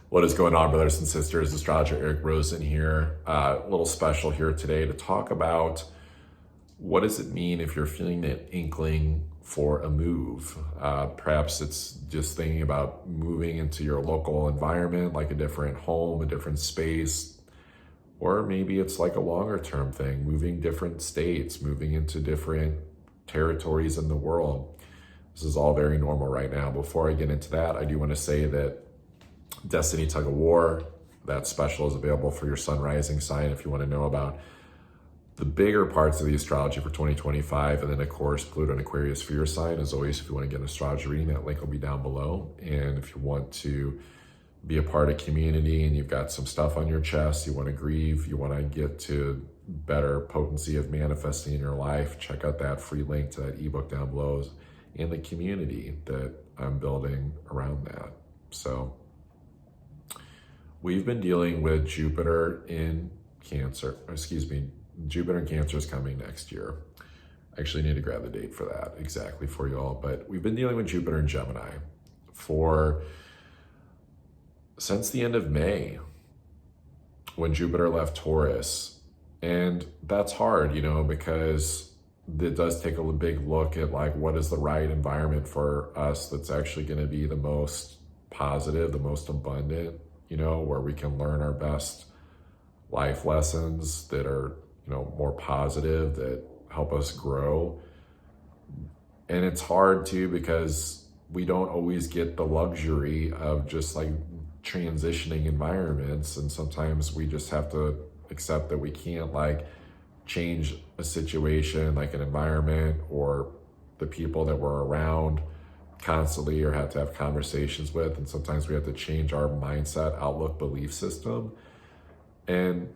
What is going on, brothers and sisters? Astrologer Eric Rosen here. A little special here today to talk about what does it mean if you're feeling an inkling for a move. Perhaps it's just thinking about moving into your local environment, like a different home, a different space, or maybe it's like a longer term thing, moving different states, moving into different territories in the world. This is all very normal right now. Before I get into that, I do want to say that Destiny Tug of War, that special is available for your sun rising sign if you want to know about the bigger parts of the astrology for 2025. And then, of course, Pluto and Aquarius for your sign. As always, if you want to get an astrology reading, that link will be down below. And if you want to be a part of community and you've got some stuff on your chest, you want to grieve, you want to get to better potency of manifesting in your life, check out that free link to that ebook down below and the community that I'm building around that. So we've been dealing with Jupiter in Cancer. Jupiter in Cancer is coming next year. I actually need to grab the date for that exactly for you all, but we've been dealing with Jupiter in Gemini since the end of May, when Jupiter left Taurus. And that's hard, because it does take a big look at like, what is the right environment for us that's actually going to be the most positive, the most abundant, where we can learn our best life lessons that are, more positive, that help us grow. And it's hard too, because we don't always get the luxury of just like transitioning environments. And sometimes we just have to accept that we can't like change a situation, like an environment or the people that we're around constantly, or have to have conversations with. And sometimes we have to change our mindset, outlook, belief system. And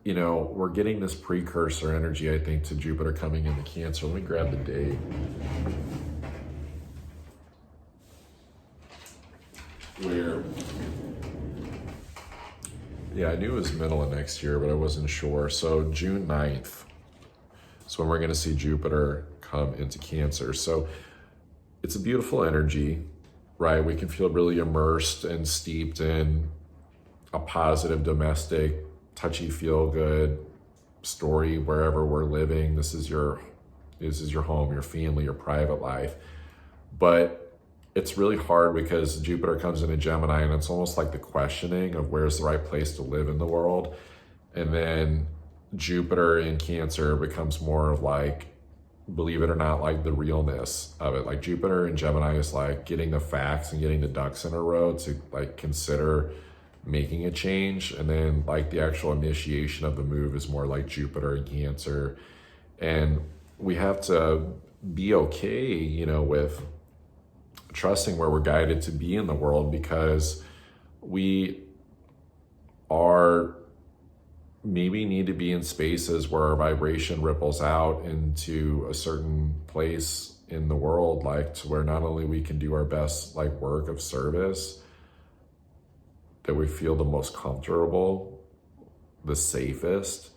we're getting this precursor energy, I think, to Jupiter coming into Cancer. Let me grab the date. I knew it was middle of next year, but I wasn't sure. So June 9th is when we're going to see Jupiter come into Cancer. So it's a beautiful energy, right? We can feel really immersed and steeped in a positive, domestic, touchy, feel-good story wherever we're living. This is your home, your family, your private life. But it's really hard because Jupiter comes into Gemini, and it's almost like the questioning of where's the right place to live in the world. And then Jupiter in Cancer becomes more of like, believe it or not, like the realness of it. Like Jupiter in Gemini is like getting the facts and getting the ducks in a row to like consider making a change. And then like the actual initiation of the move is more like Jupiter in Cancer. And we have to be okay, with trusting where we're guided to be in the world, because we are maybe need to be in spaces where our vibration ripples out into a certain place in the world, like to where not only we can do our best like work of service, that we feel the most comfortable, the safest,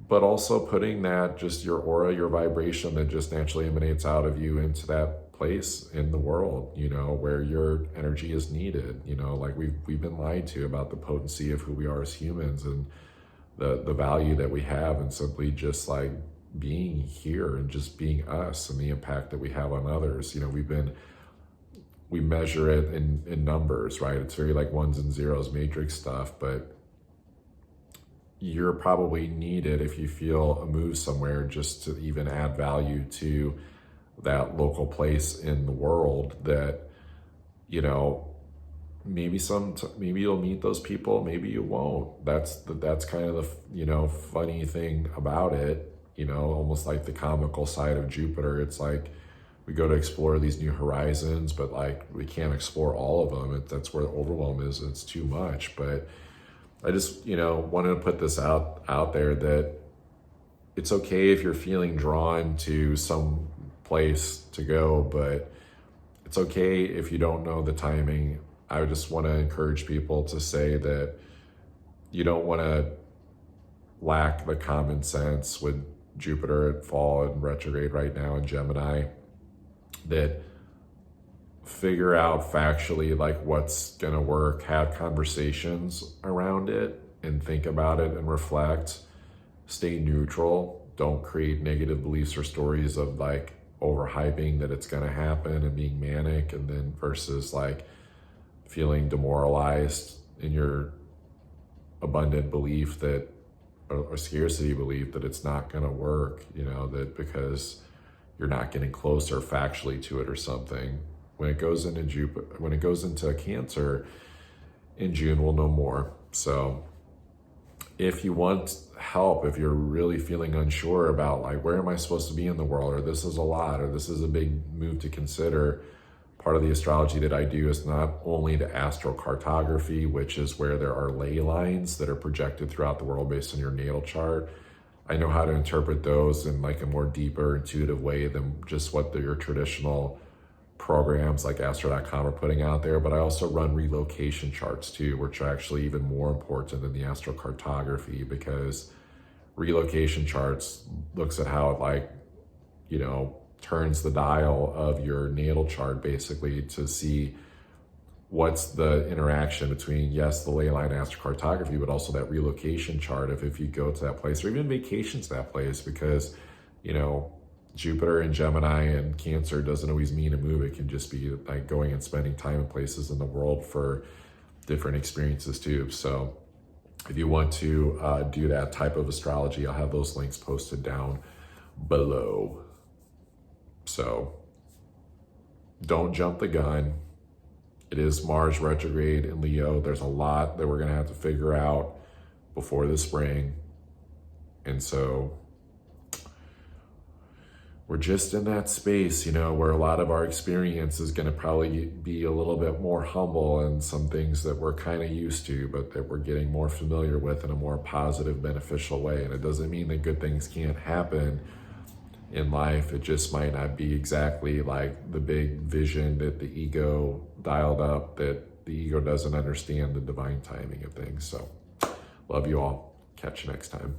but also putting that just your aura, your vibration that just naturally emanates out of you into that place in the world, where your energy is needed. Like we've been lied to about the potency of who we are as humans and the value that we have, and simply just like being here and just being us and the impact that we have on others. We measure it in numbers, right? It's very like ones and zeros matrix stuff, but you're probably needed if you feel a move somewhere just to even add value to that local place in the world. That maybe you'll meet those people, maybe you won't. That's kind of the funny thing about it, almost like the comical side of Jupiter. It's like we go to explore these new horizons, but like we can't explore all of them. That's where the overwhelm is. It's too much. But I just wanted to put this out there, that it's okay if you're feeling drawn to some place to go, but it's okay if you don't know the timing. I just want to encourage people to say that you don't want to lack the common sense with Jupiter at fall and retrograde right now in Gemini, that figure out factually like what's gonna work, have conversations around it and think about it and reflect. Stay neutral. Don't create negative beliefs or stories of like overhyping that it's gonna happen and being manic, and then versus like feeling demoralized in your abundant belief that, or scarcity belief that it's not gonna work, you know, that because you're not getting closer factually to it or something. When it goes into Jupiter, when it goes into Cancer in June, we'll know more. So if you want help, if you're really feeling unsure about like, where am I supposed to be in the world, or this is a lot, or this is a big move to consider, part of the astrology that I do is not only the astrocartography, which is where there are ley lines that are projected throughout the world based on your natal chart. I know how to interpret those in like a more deeper, intuitive way than just what your traditional programs like astro.com are putting out there, but I also run relocation charts too, which are actually even more important than the astrocartography, because relocation charts looks at how it like, you know, turns the dial of your natal chart basically to see what's the interaction between, yes, the ley line astrocartography, but also that relocation chart if you go to that place, or even vacations to that place, because, you know, Jupiter and Gemini and Cancer doesn't always mean a move. It can just be like going and spending time in places in the world for different experiences too. So if you want to do that type of astrology, I'll have those links posted down below. So don't jump the gun. It is Mars retrograde in Leo. There's a lot that we're going to have to figure out before the spring. And so we're just in that space, you know, where a lot of our experience is going to probably be a little bit more humble, and some things that we're kind of used to, but that we're getting more familiar with in a more positive, beneficial way. And it doesn't mean that good things can't happen in life. It just might not be exactly like the big vision that the ego dialed up, that the ego doesn't understand the divine timing of things. So love you all. Catch you next time.